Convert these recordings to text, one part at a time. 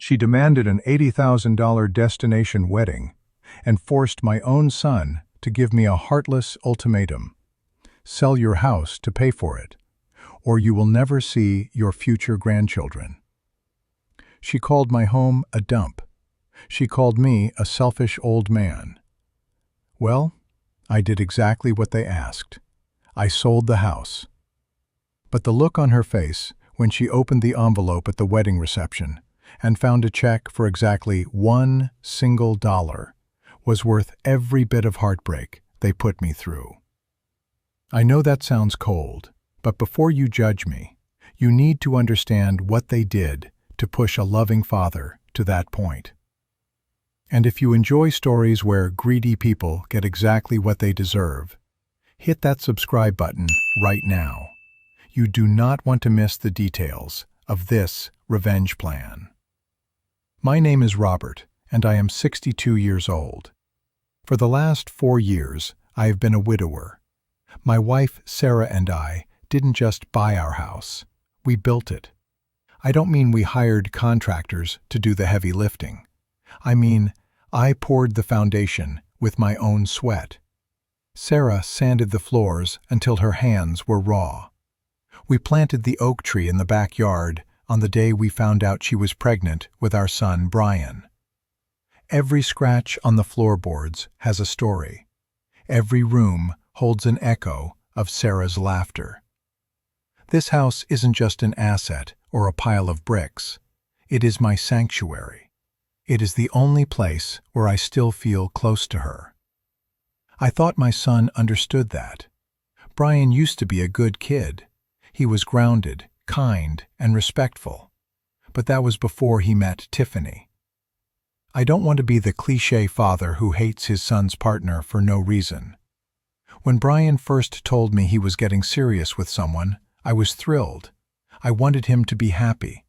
She demanded an $80,000 destination wedding and forced my own son to give me a heartless ultimatum. Sell your house to pay for it, or you will never see your future grandchildren. She called my home a dump. She called me a selfish old man. Well, I did exactly what they asked. I sold the house. But the look on her face when she opened the envelope at the wedding reception and found a check for exactly $1 single was worth every bit of heartbreak they put me through. I know that sounds cold, but before you judge me, you need to understand what they did to push a loving father to that point. And if you enjoy stories where greedy people get exactly what they deserve, hit that subscribe button right now. You do not want to miss the details of this revenge plan. My name is Robert, and I am 62 years old. For the last 4 years, I have been a widower. My wife, Sarah, and I didn't just buy our house. We built it. I don't mean we hired contractors to do the heavy lifting. I mean, I poured the foundation with my own sweat. Sarah sanded the floors until her hands were raw. We planted the oak tree in the backyard on the day we found out she was pregnant with our son, Brian. Every scratch on the floorboards has a story. Every room holds an echo of Sarah's laughter. This house isn't just an asset or a pile of bricks. It is my sanctuary. It is the only place where I still feel close to her. I thought my son understood that. Brian used to be a good kid. He was grounded, kind, and respectful. But that was before he met Tiffany. I don't want to be the cliché father who hates his son's partner for no reason. When Brian first told me he was getting serious with someone, I was thrilled. I wanted him to be happy.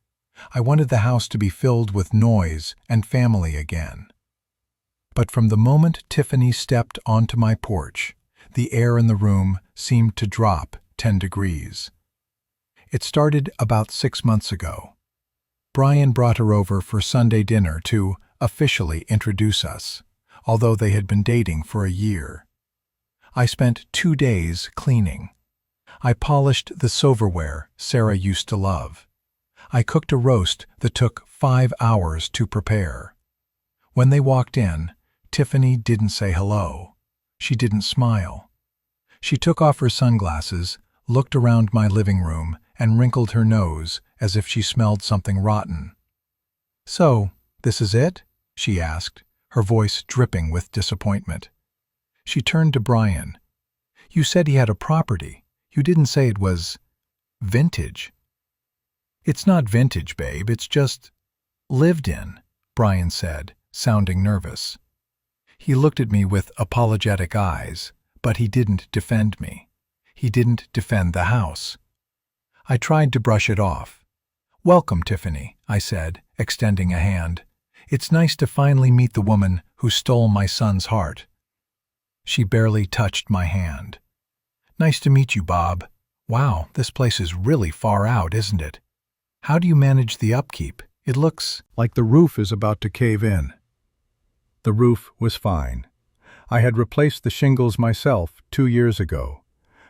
I wanted the house to be filled with noise and family again. But from the moment Tiffany stepped onto my porch, the air in the room seemed to drop 10 degrees. It started about 6 months ago. Brian brought her over for Sunday dinner to officially introduce us, although they had been dating for a year. I spent 2 days cleaning. I polished the silverware Sarah used to love. I cooked a roast that took 5 hours to prepare. When they walked in, Tiffany didn't say hello. She didn't smile. She took off her sunglasses, looked around my living room, and wrinkled her nose as if she smelled something rotten. "So, this is it?" she asked, her voice dripping with disappointment. She turned to Brian. "You said he had a property. You didn't say it was vintage." "It's not vintage, babe. It's just lived in," Brian said, sounding nervous. He looked at me with apologetic eyes, but he didn't defend me. He didn't defend the house. I tried to brush it off. "Welcome, Tiffany," I said, extending a hand. "It's nice to finally meet the woman who stole my son's heart." She barely touched my hand. "Nice to meet you, Bob. Wow, this place is really far out, isn't it? How do you manage the upkeep? It looks like the roof is about to cave in." The roof was fine. I had replaced the shingles myself 2 years ago,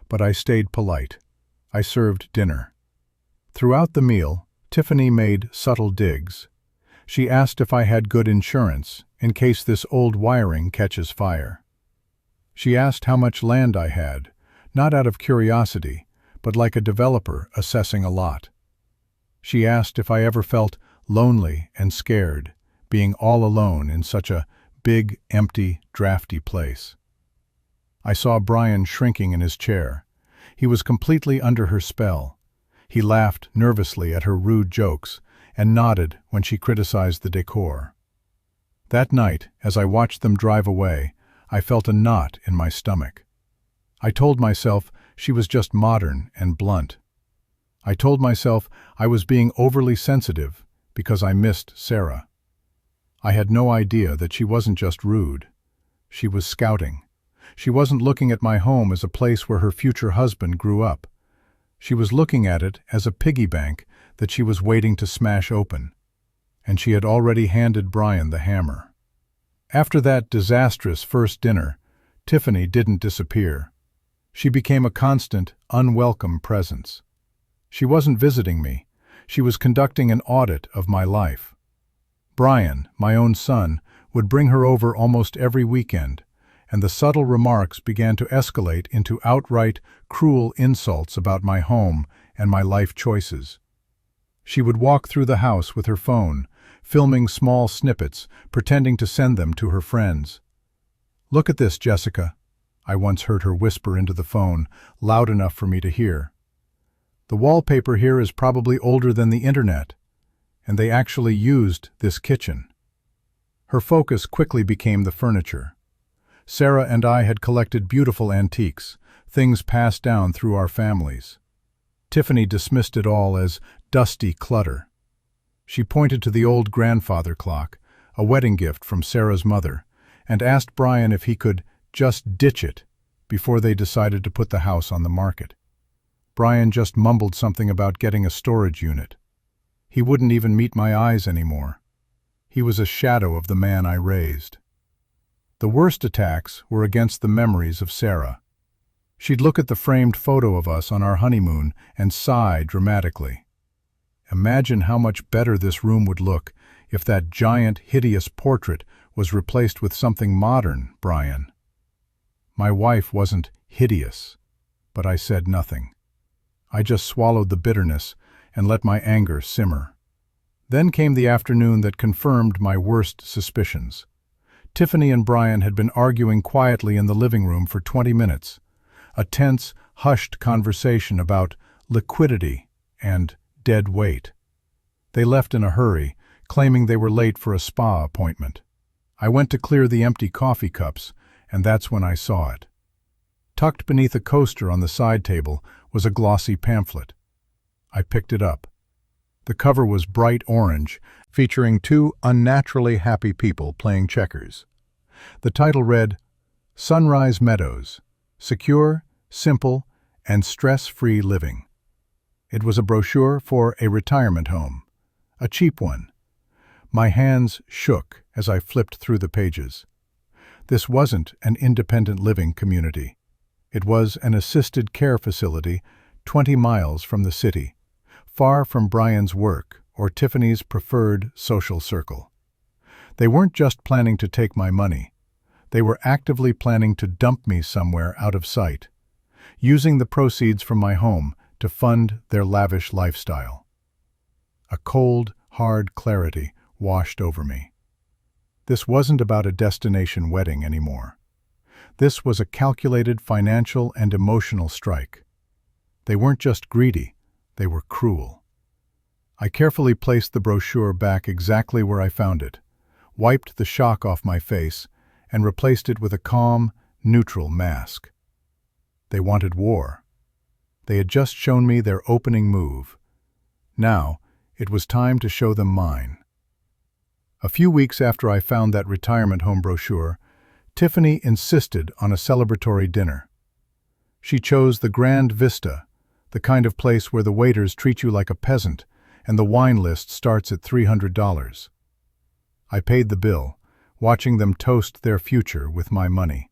but I stayed polite. I served dinner. Throughout the meal, Tiffany made subtle digs. She asked if I had good insurance in case this old wiring catches fire. She asked how much land I had, not out of curiosity, but like a developer assessing a lot. She asked if I ever felt lonely and scared, being all alone in such a big, empty, drafty place. I saw Brian shrinking in his chair. He was completely under her spell. He laughed nervously at her rude jokes and nodded when she criticized the decor. That night, as I watched them drive away, I felt a knot in my stomach. I told myself she was just modern and blunt. I told myself I was being overly sensitive because I missed Sarah. I had no idea that she wasn't just rude. She was scouting. She wasn't looking at my home as a place where her future husband grew up. She was looking at it as a piggy bank that she was waiting to smash open. and she had already handed Brian the hammer. After that disastrous first dinner, Tiffany didn't disappear. She became a constant, unwelcome presence. She wasn't visiting me. She was conducting an audit of my life. Brian, my own son, would bring her over almost every weekend, and the subtle remarks began to escalate into outright, cruel insults about my home and my life choices. She would walk through the house with her phone, filming small snippets, pretending to send them to her friends. "Look at this, Jessica," I once heard her whisper into the phone, loud enough for me to hear. "The wallpaper here is probably older than the internet, and they actually used this kitchen." Her focus quickly became the furniture. Sarah and I had collected beautiful antiques, things passed down through our families. Tiffany dismissed it all as dusty clutter. She pointed to the old grandfather clock, a wedding gift from Sarah's mother, and asked Brian if he could just ditch it before they decided to put the house on the market. Brian just mumbled something about getting a storage unit. He wouldn't even meet my eyes anymore. He was a shadow of the man I raised. The worst attacks were against the memories of Sarah. She'd look at the framed photo of us on our honeymoon and sigh dramatically. "Imagine how much better this room would look if that giant, hideous portrait was replaced with something modern, Brian." My wife wasn't hideous, but I said nothing. I just swallowed the bitterness and let my anger simmer. Then came the afternoon that confirmed my worst suspicions. Tiffany and Brian had been arguing quietly in the living room for 20 minutes, a tense, hushed conversation about liquidity and dead weight. They left in a hurry, claiming they were late for a spa appointment. I went to clear the empty coffee cups, and that's when I saw it. Tucked beneath a coaster on the side table was a glossy pamphlet. I picked it up. The cover was bright orange, featuring two unnaturally happy people playing checkers. The title read, "Sunrise Meadows, Secure, Simple, and Stress-Free Living." It was a brochure for a retirement home, a cheap one. My hands shook as I flipped through the pages. This wasn't an independent living community. It was an assisted care facility 20 miles from the city, far from Brian's work or Tiffany's preferred social circle. They weren't just planning to take my money. They were actively planning to dump me somewhere out of sight, using the proceeds from my home to fund their lavish lifestyle. A cold, hard clarity washed over me. This wasn't about a destination wedding anymore. This was a calculated financial and emotional strike. They weren't just greedy, they were cruel. I carefully placed the brochure back exactly where I found it, wiped the shock off my face, and replaced it with a calm, neutral mask. They wanted war. They had just shown me their opening move. Now, it was time to show them mine. A few weeks after I found that retirement home brochure, Tiffany insisted on a celebratory dinner. She chose the Grand Vista, the kind of place where the waiters treat you like a peasant and the wine list starts at $300. I paid the bill, watching them toast their future with my money.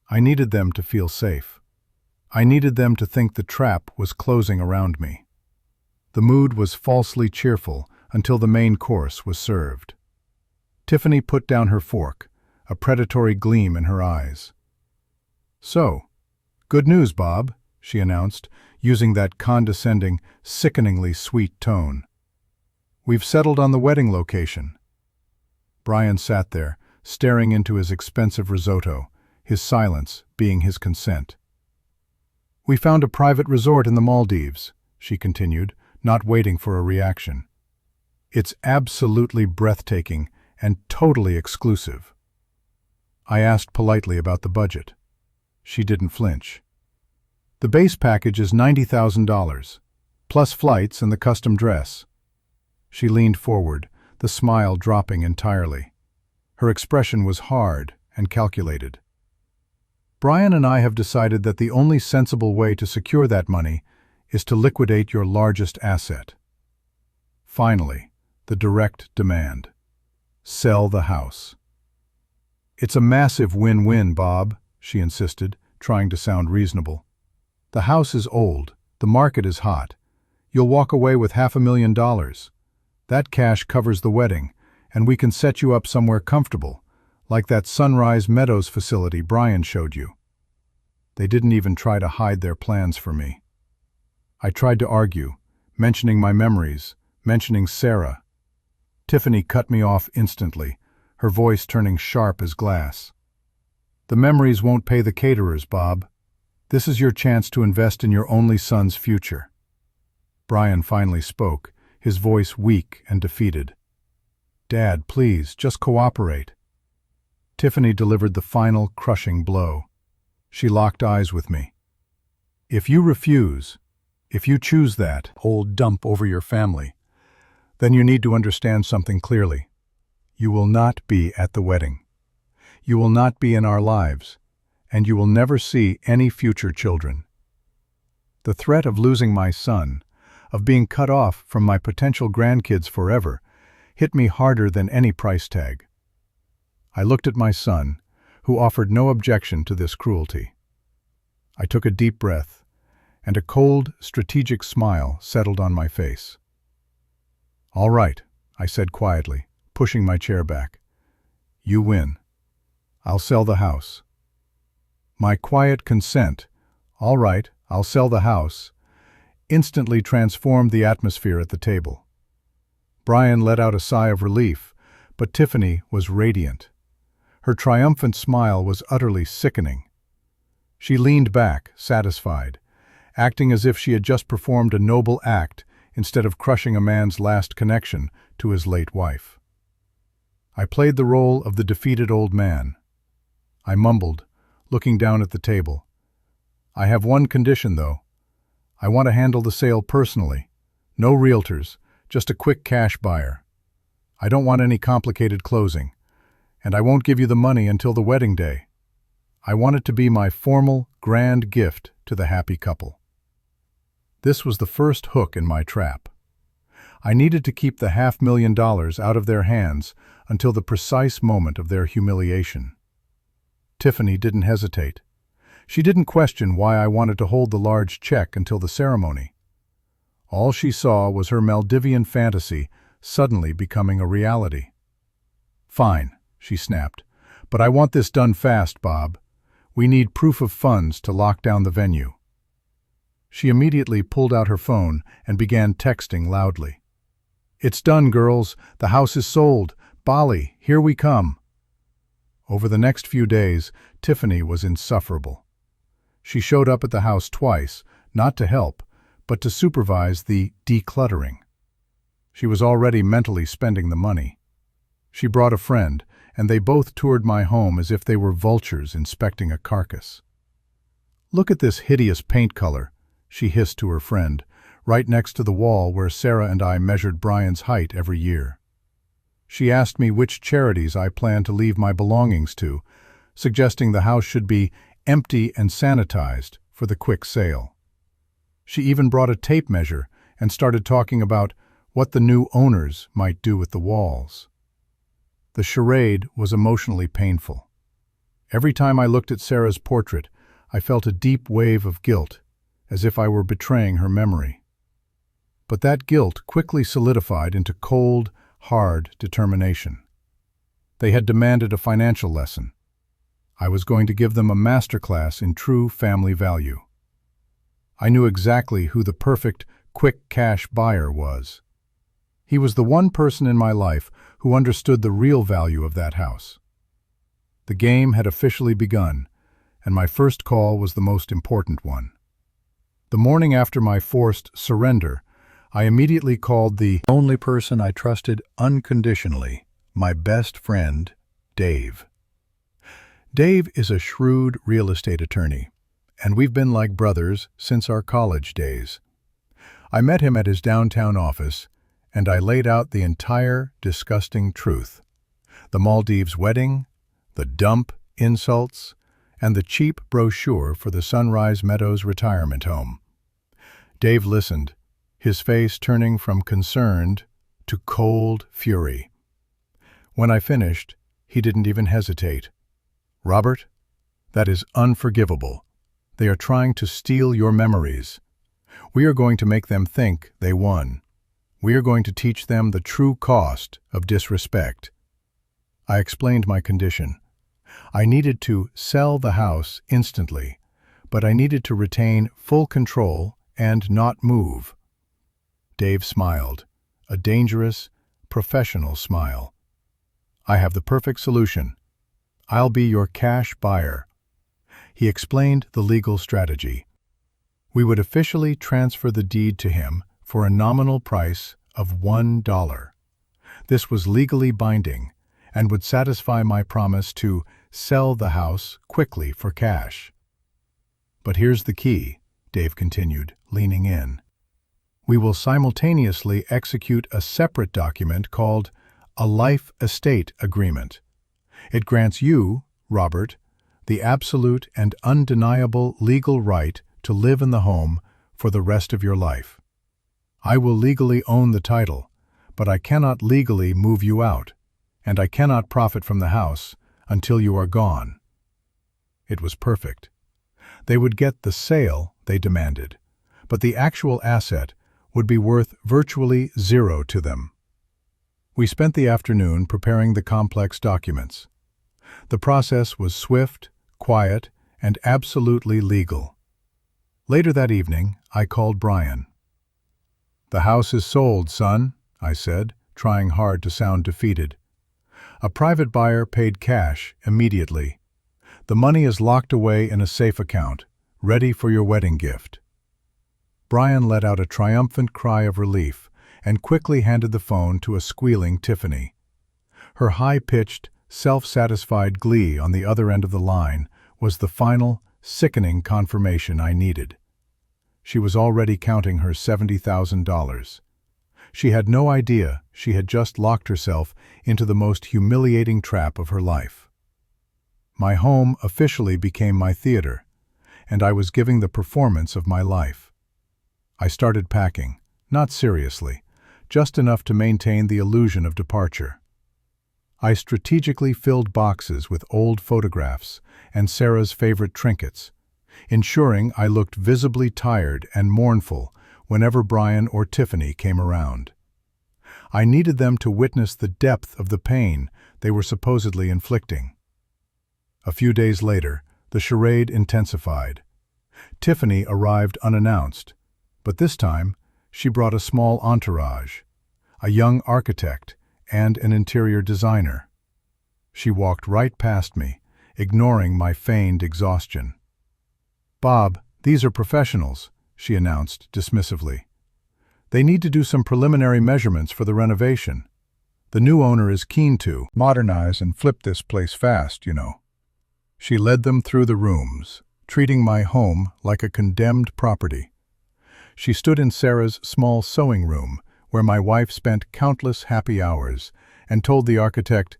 I needed them to feel safe. I needed them to think the trap was closing around me. The mood was falsely cheerful until the main course was served. Tiffany put down her fork, a predatory gleam in her eyes. "So, good news, Bob," she announced, using that condescending, sickeningly sweet tone. "We've settled on the wedding location." Brian sat there, staring into his expensive risotto, his silence being his consent. "We found a private resort in the Maldives," she continued, not waiting for a reaction. "It's absolutely breathtaking and totally exclusive." I asked politely about the budget. She didn't flinch. "The base package is $90,000, plus flights and the custom dress." She leaned forward, the smile dropping entirely. Her expression was hard and calculated. "Brian and I have decided that the only sensible way to secure that money is to liquidate your largest asset." Finally, the direct demand. Sell the house. It's a massive win-win, Bob, she insisted, trying to sound reasonable. The house is old, the market is hot. You'll walk away with $500,000. That cash covers the wedding, and we can set you up somewhere comfortable, like that Sunrise Meadows facility Brian showed you. They didn't even try to hide their plans for me. I tried to argue, mentioning my memories, mentioning Sarah. Tiffany cut me off instantly, her voice turning sharp as glass. The memories won't pay the caterers, Bob. This is your chance to invest in your only son's future. Brian finally spoke, his voice weak and defeated. Dad, please, just cooperate. Tiffany delivered the final, crushing blow. She locked eyes with me. If you refuse, if you choose that old dump over your family, then you need to understand something clearly. You will not be at the wedding. You will not be in our lives, and you will never see any future children. The threat of losing my son, of being cut off from my potential grandkids forever, hit me harder than any price tag. I looked at my son, who offered no objection to this cruelty. I took a deep breath, and a cold, strategic smile settled on my face. All right, I said quietly, pushing my chair back. You win. I'll sell the house. My quiet consent, all right, I'll sell the house, instantly transformed the atmosphere at the table. Brian let out a sigh of relief, but Tiffany was radiant. Her triumphant smile was utterly sickening. She leaned back, satisfied, acting as if she had just performed a noble act instead of crushing a man's last connection to his late wife. I played the role of the defeated old man. I mumbled, looking down at the table. I have one condition, though. I want to handle the sale personally. No realtors, just a quick cash buyer. I don't want any complicated closing, and I won't give you the money until the wedding day. I want it to be my formal, grand gift to the happy couple. This was the first hook in my trap. I needed to keep the $500,000 out of their hands until the precise moment of their humiliation. Tiffany didn't hesitate. She didn't question why I wanted to hold the large check until the ceremony. All she saw was her Maldivian fantasy suddenly becoming a reality. Fine, she snapped, but I want this done fast, Bob. We need proof of funds to lock down the venue. She immediately pulled out her phone and began texting loudly. It's done, girls. The house is sold. Bali, here we come. Over the next few days, Tiffany was insufferable. She showed up at the house twice, not to help, but to supervise the decluttering. She was already mentally spending the money. She brought a friend, and they both toured my home as if they were vultures inspecting a carcass. Look at this hideous paint color, she hissed to her friend, right next to the wall where Sarah and I measured Brian's height every year. She asked me which charities I planned to leave my belongings to, suggesting the house should be empty and sanitized for the quick sale. She even brought a tape measure and started talking about what the new owners might do with the walls. The charade was emotionally painful. Every time I looked at Sarah's portrait, I felt a deep wave of guilt, as if I were betraying her memory. But that guilt quickly solidified into cold, hard determination. They had demanded a financial lesson. I was going to give them a masterclass in true family value. I knew exactly who the perfect, quick cash buyer was. He was the one person in my life who understood the real value of that house. The game had officially begun, and my first call was the most important one. The morning after my forced surrender, I immediately called the only person I trusted unconditionally, my best friend, Dave. Dave is a shrewd real estate attorney, and we've been like brothers since our college days. I met him at his downtown office, and I laid out the entire disgusting truth. The Maldives wedding, the dump insults, and the cheap brochure for the Sunrise Meadows retirement home. Dave listened, his face turning from concerned to cold fury. When I finished, he didn't even hesitate. "Robert, that is unforgivable. They are trying to steal your memories. We are going to make them think they won. We are going to teach them the true cost of disrespect." I explained my condition. I needed to sell the house instantly, but I needed to retain full control and not move. Dave smiled, a dangerous, professional smile. "I have the perfect solution. I'll be your cash buyer." He explained the legal strategy. We would officially transfer the deed to him for a nominal price of $1. This was legally binding and would satisfy my promise to sell the house quickly for cash. "But here's the key," Dave continued, leaning in. "We will simultaneously execute a separate document called a life estate agreement. It grants you, Robert, the absolute and undeniable legal right to live in the home for the rest of your life. I will legally own the title, but I cannot legally move you out, and I cannot profit from the house until you are gone." It was perfect. They would get the sale they demanded, but the actual asset would be worth virtually zero to them. We spent the afternoon preparing the complex documents. The process was swift, quiet, and absolutely legal. Later that evening, I called Brian. "The house is sold, son," I said, trying hard to sound defeated. "A private buyer paid cash immediately. The money is locked away in a safe account, ready for your wedding gift." Brian let out a triumphant cry of relief and quickly handed the phone to a squealing Tiffany. Her high-pitched, self-satisfied glee on the other end of the line was the final, sickening confirmation I needed. She was already counting her $70,000. She had no idea she had just locked herself into the most humiliating trap of her life. My home officially became my theater, and I was giving the performance of my life. I started packing, not seriously, just enough to maintain the illusion of departure. I strategically filled boxes with old photographs and Sarah's favorite trinkets, ensuring I looked visibly tired and mournful whenever Brian or Tiffany came around. I needed them to witness the depth of the pain they were supposedly inflicting. A few days later, the charade intensified. Tiffany arrived unannounced, but this time she brought a small entourage, a young architect and an interior designer. She walked right past me, ignoring my feigned exhaustion. "Bob, these are professionals," she announced dismissively. "They need to do some preliminary measurements for the renovation. The new owner is keen to modernize and flip this place fast, you know." She led them through the rooms, treating my home like a condemned property. She stood in Sarah's small sewing room, where my wife spent countless happy hours, and told the architect,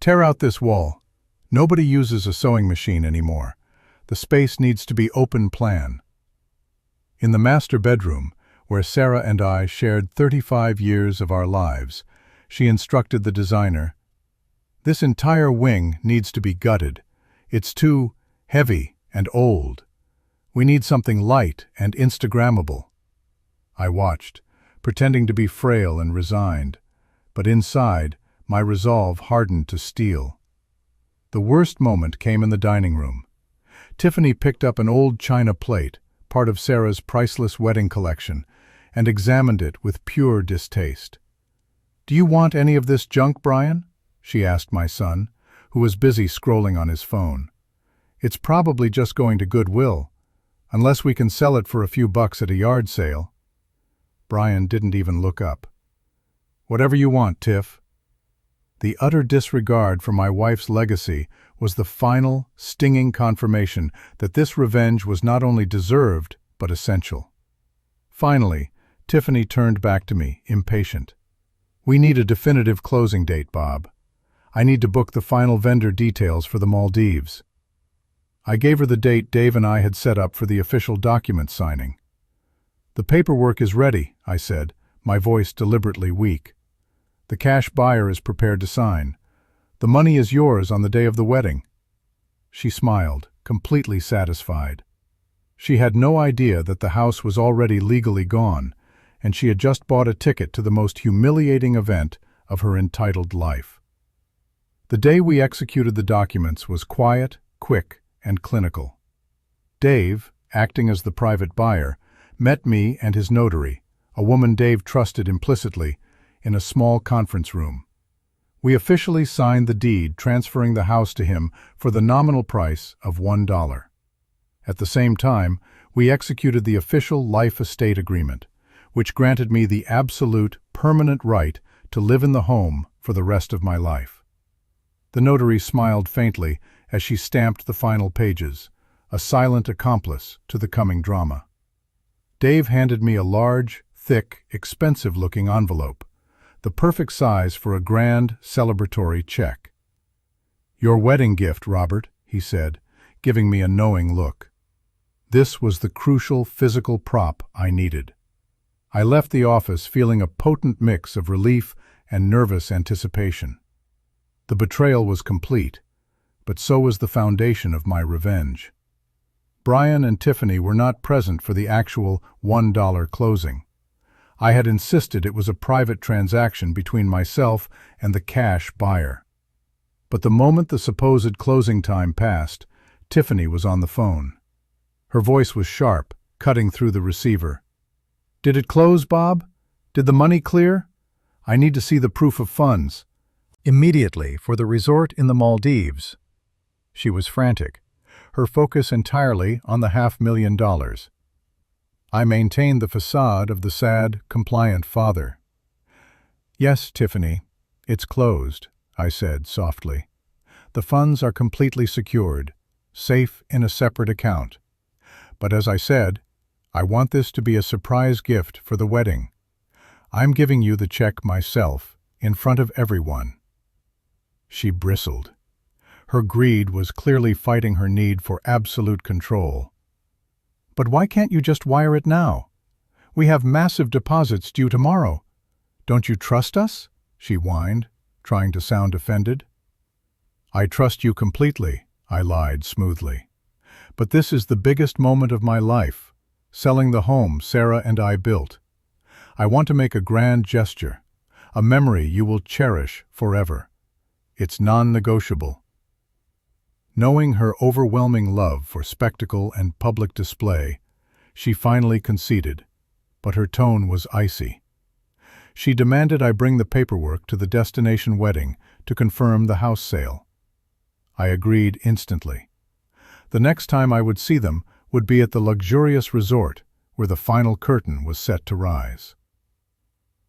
"Tear out this wall. Nobody uses a sewing machine anymore. The space needs to be open plan." In the master bedroom, where Sarah and I shared 35 years of our lives, she instructed the designer, "This entire wing needs to be gutted. It's too heavy and old. We need something light and Instagrammable." I watched, pretending to be frail and resigned, but inside, my resolve hardened to steel. The worst moment came in the dining room. Tiffany picked up an old china plate, part of Sarah's priceless wedding collection, and examined it with pure distaste. "Do you want any of this junk, Brian?" she asked my son, who was busy scrolling on his phone. "It's probably just going to Goodwill, unless we can sell it for a few bucks at a yard sale." Brian didn't even look up. "Whatever you want, Tiff." The utter disregard for my wife's legacy was the final, stinging confirmation that this revenge was not only deserved, but essential. Finally, Tiffany turned back to me, impatient. "We need a definitive closing date, Bob. I need to book the final vendor details for the Maldives." I gave her the date Dave and I had set up for the official document signing. "The paperwork is ready," I said, my voice deliberately weak. The cash buyer is prepared to sign. The money is yours on the day of the wedding." She smiled, completely satisfied. She had no idea that the house was already legally gone, and she had just bought a ticket to the most humiliating event of her entitled life. The day we executed the documents was quiet, quick, and clinical. Dave, acting as the private buyer, met me and his notary, a woman Dave trusted implicitly, in a small conference room. We officially signed the deed transferring the house to him for the nominal price of $1. At the same time, we executed the official life estate agreement, which granted me the absolute, permanent right to live in the home for the rest of my life. The notary smiled faintly as she stamped the final pages, a silent accomplice to the coming drama. Dave handed me a large, thick, expensive-looking envelope, the perfect size for a grand, celebratory check. "Your wedding gift, Robert," he said, giving me a knowing look. This was the crucial physical prop I needed. I left the office feeling a potent mix of relief and nervous anticipation. The betrayal was complete, but so was the foundation of my revenge. Brian and Tiffany were not present for the actual $1 closing. I had insisted it was a private transaction between myself and the cash buyer. But the moment the supposed closing time passed, Tiffany was on the phone. Her voice was sharp, cutting through the receiver. "Did it close, Bob? Did the money clear? I need to see the proof of funds." "Immediately, for the resort in the Maldives." She was frantic, her focus entirely on the $500,000. I maintained the facade of the sad, compliant father. "Yes, Tiffany, it's closed," I said softly. "The funds are completely secured, safe in a separate account. But as I said, I want this to be a surprise gift for the wedding. I'm giving you the check myself, in front of everyone." She bristled. Her greed was clearly fighting her need for absolute control. "But why can't you just wire it now? We have massive deposits due tomorrow. Don't you trust us?" she whined, trying to sound offended. "I trust you completely," I lied smoothly. "But this is the biggest moment of my life, selling the home Sarah and I built. I want to make a grand gesture, a memory you will cherish forever. It's non-negotiable." Knowing her overwhelming love for spectacle and public display, she finally conceded, but her tone was icy. She demanded I bring the paperwork to the destination wedding to confirm the house sale. I agreed instantly. The next time I would see them would be at the luxurious resort where the final curtain was set to rise.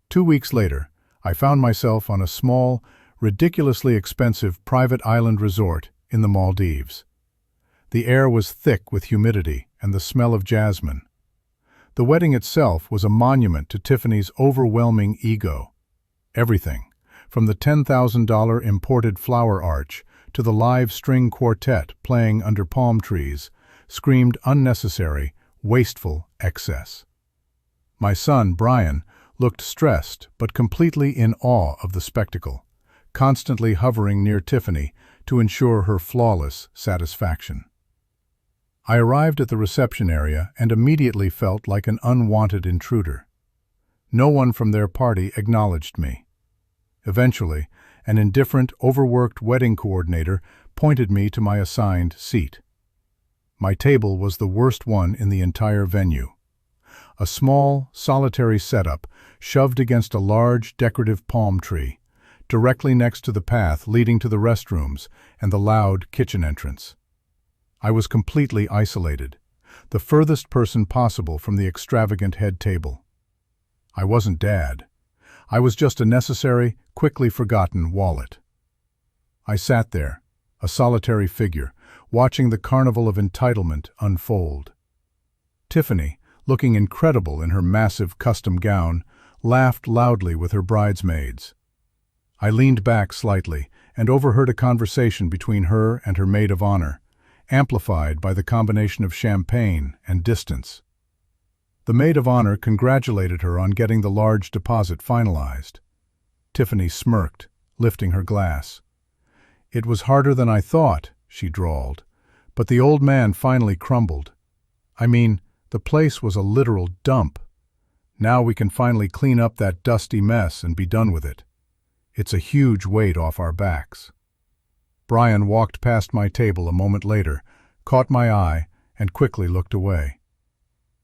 2 weeks later, I found myself on a small, ridiculously expensive private island resort in the Maldives. The air was thick with humidity and the smell of jasmine. The wedding itself was a monument to Tiffany's overwhelming ego. Everything, from the $10,000 imported flower arch to the live string quartet playing under palm trees, screamed unnecessary, wasteful excess. My son, Brian, looked stressed but completely in awe of the spectacle, constantly hovering near Tiffany to ensure her flawless satisfaction. I arrived at the reception area and immediately felt like an unwanted intruder. No one from their party acknowledged me. Eventually, an indifferent, overworked wedding coordinator pointed me to my assigned seat. My table was the worst one in the entire venue. A small, solitary setup shoved against a large, decorative palm tree, directly next to the path leading to the restrooms and the loud kitchen entrance. I was completely isolated, the furthest person possible from the extravagant head table. I wasn't Dad. I was just a necessary, quickly forgotten wallet. I sat there, a solitary figure, watching the carnival of entitlement unfold. Tiffany, looking incredible in her massive custom gown, laughed loudly with her bridesmaids. I leaned back slightly and overheard a conversation between her and her maid of honor, amplified by the combination of champagne and distance. The maid of honor congratulated her on getting the large deposit finalized. Tiffany smirked, lifting her glass. "It was harder than I thought," she drawled, "but the old man finally crumbled. I mean, the place was a literal dump. Now we can finally clean up that dusty mess and be done with it. It's a huge weight off our backs." Brian walked past my table a moment later, caught my eye, and quickly looked away.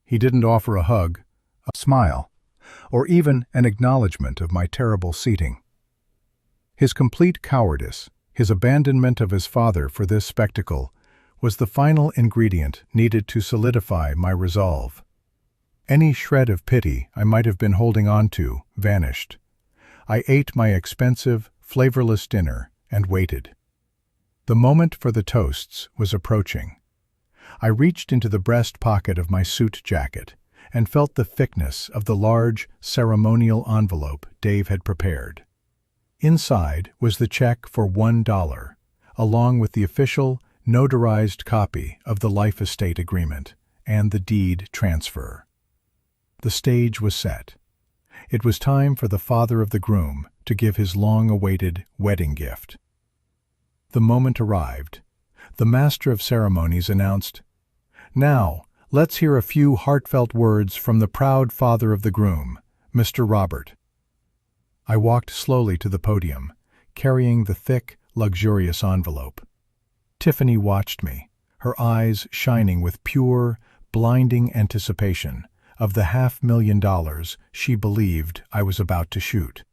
He didn't offer a hug, a smile, or even an acknowledgement of my terrible seating. His complete cowardice, his abandonment of his father for this spectacle, was the final ingredient needed to solidify my resolve. Any shred of pity I might have been holding on to vanished. I ate my expensive, flavorless dinner and waited. The moment for the toasts was approaching. I reached into the breast pocket of my suit jacket and felt the thickness of the large, ceremonial envelope Dave had prepared. Inside was the check for $1, along with the official, notarized copy of the life estate agreement and the deed transfer. The stage was set. It was time for the father of the groom to give his long-awaited wedding gift. The moment arrived. The master of ceremonies announced, "Now, let's hear a few heartfelt words from the proud father of the groom, Mr. Robert." I walked slowly to the podium, carrying the thick, luxurious envelope. Tiffany watched me, her eyes shining with pure, blinding anticipation of the $500,000 she believed I was about to shoot.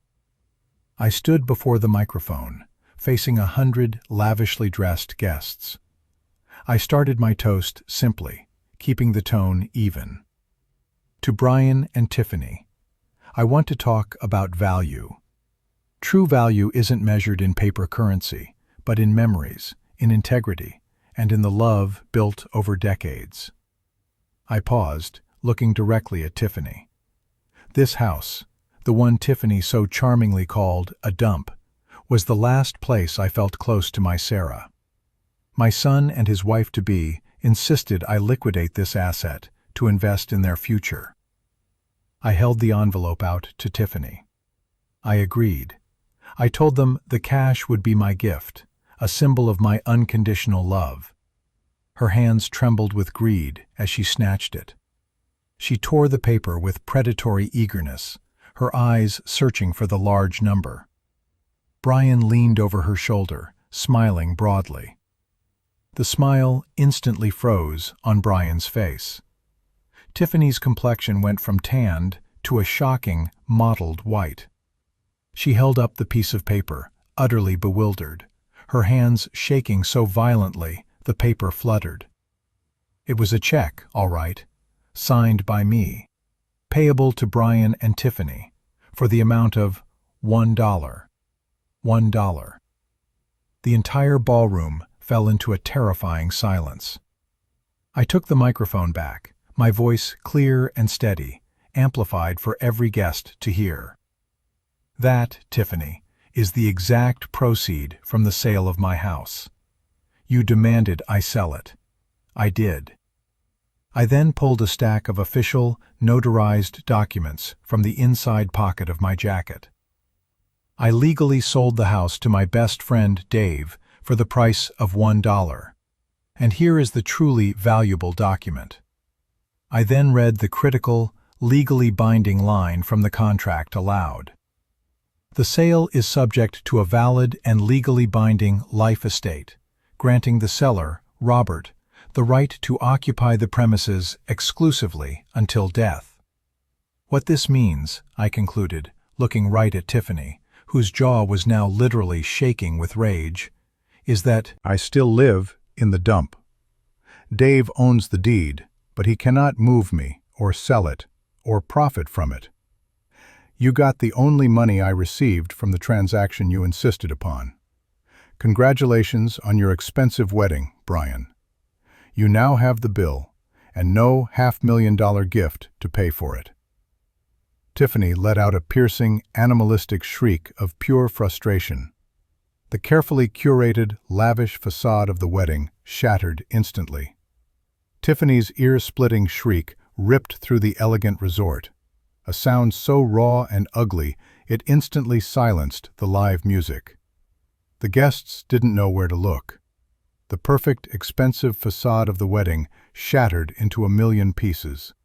I stood before the microphone, facing 100 lavishly dressed guests. I started my toast simply, keeping the tone even. To Brian and Tiffany, I want to talk about value. True value isn't measured in paper currency, but in memories, in integrity, and in the love built over decades. I paused, looking directly at Tiffany. This house, the one Tiffany so charmingly called a dump, was the last place I felt close to my Sarah. My son and his wife-to-be insisted I liquidate this asset to invest in their future. I held the envelope out to Tiffany. I agreed. I told them the cash would be my gift, a symbol of my unconditional love. Her hands trembled with greed as she snatched it. She tore the paper with predatory eagerness, her eyes searching for the large number. Brian leaned over her shoulder, smiling broadly. The smile instantly froze on Brian's face. Tiffany's complexion went from tanned to a shocking, mottled white. She held up the piece of paper, utterly bewildered, her hands shaking so violently the paper fluttered. It was a check, all right, signed by me, payable to Brian and Tiffany, for the amount of $1. $1. The entire ballroom fell into a terrifying silence. I took the microphone back, my voice clear and steady, amplified for every guest to hear. That, Tiffany, is the exact proceed from the sale of my house. You demanded I sell it. I did. I then pulled a stack of official, notarized documents from the inside pocket of my jacket. I legally sold the house to my best friend, Dave, for the price of $1. And here is the truly valuable document. I then read the critical, legally binding line from the contract aloud. The sale is subject to a valid and legally binding life estate, granting the seller, Robert, the right to occupy the premises exclusively until death. What this means, I concluded, looking right at Tiffany, whose jaw was now literally shaking with rage, is that I still live in the dump. Dave owns the deed, but he cannot move me, or sell it, or profit from it. You got the only money I received from the transaction you insisted upon. Congratulations on your expensive wedding, Brian. You now have the bill, and no $500,000 gift to pay for it. Tiffany let out a piercing, animalistic shriek of pure frustration. The carefully curated, lavish facade of the wedding shattered instantly. Tiffany's ear-splitting shriek ripped through the elegant resort, a sound so raw and ugly It instantly silenced the live music. The guests didn't know where to look. The perfect, expensive facade of the wedding shattered into a million pieces.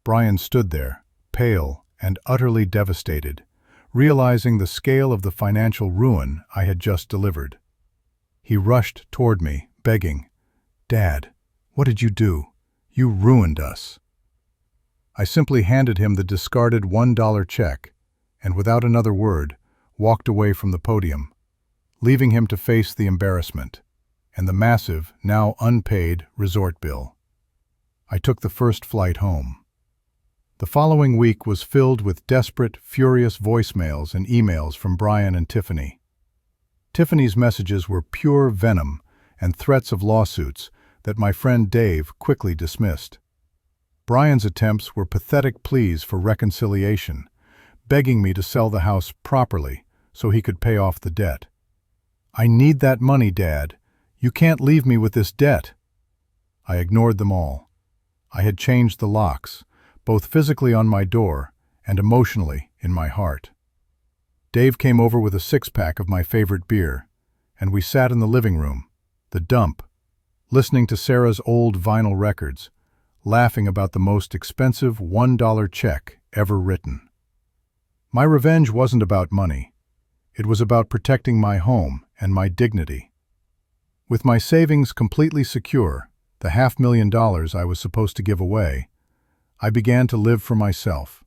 Brian stood there, pale and utterly devastated, realizing the scale of the financial ruin I had just delivered. He rushed toward me, begging, "Dad, what did you do? You ruined us." I simply handed him the discarded $1 check and, without another word, walked away from the podium, leaving him to face the embarrassment and the massive, now unpaid, resort bill. I took the first flight home. The following week was filled with desperate, furious voicemails and emails from Brian and Tiffany. Tiffany's messages were pure venom and threats of lawsuits that my friend Dave quickly dismissed. Brian's attempts were pathetic pleas for reconciliation, begging me to sell the house properly so he could pay off the debt. "I need that money, Dad. You can't leave me with this debt." I ignored them all. I had changed the locks, both physically on my door and emotionally in my heart. Dave came over with a six-pack of my favorite beer, and we sat in the living room, the dump, listening to Sarah's old vinyl records, laughing about the most expensive $1 check ever written. My revenge wasn't about money. It was about protecting my home and my dignity. With my savings completely secure, the $500,000 I was supposed to give away, I began to live for myself.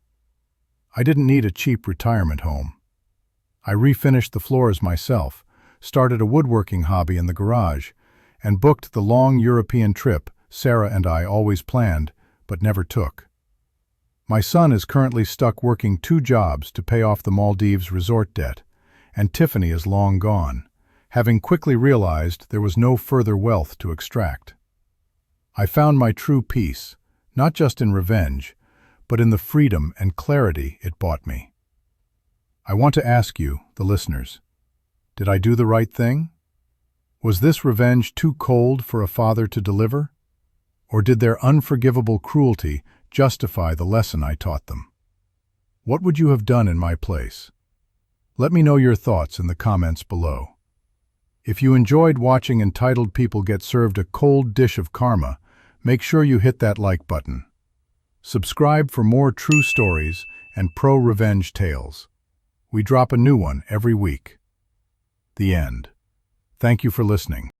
I didn't need a cheap retirement home. I refinished the floors myself, started a woodworking hobby in the garage, and booked the long European trip Sarah and I always planned but never took. My son is currently stuck working 2 jobs to pay off the Maldives resort debt, and Tiffany is long gone, having quickly realized there was no further wealth to extract. I found my true peace, not just in revenge, but in the freedom and clarity it bought me. I want to ask you, the listeners, did I do the right thing? Was this revenge too cold for a father to deliver? Or did their unforgivable cruelty justify the lesson I taught them? What would you have done in my place? Let me know your thoughts in the comments below. If you enjoyed watching entitled people get served a cold dish of karma, make sure you hit that like button. Subscribe for more true stories and pro-revenge tales. We drop a new one every week. The end. Thank you for listening.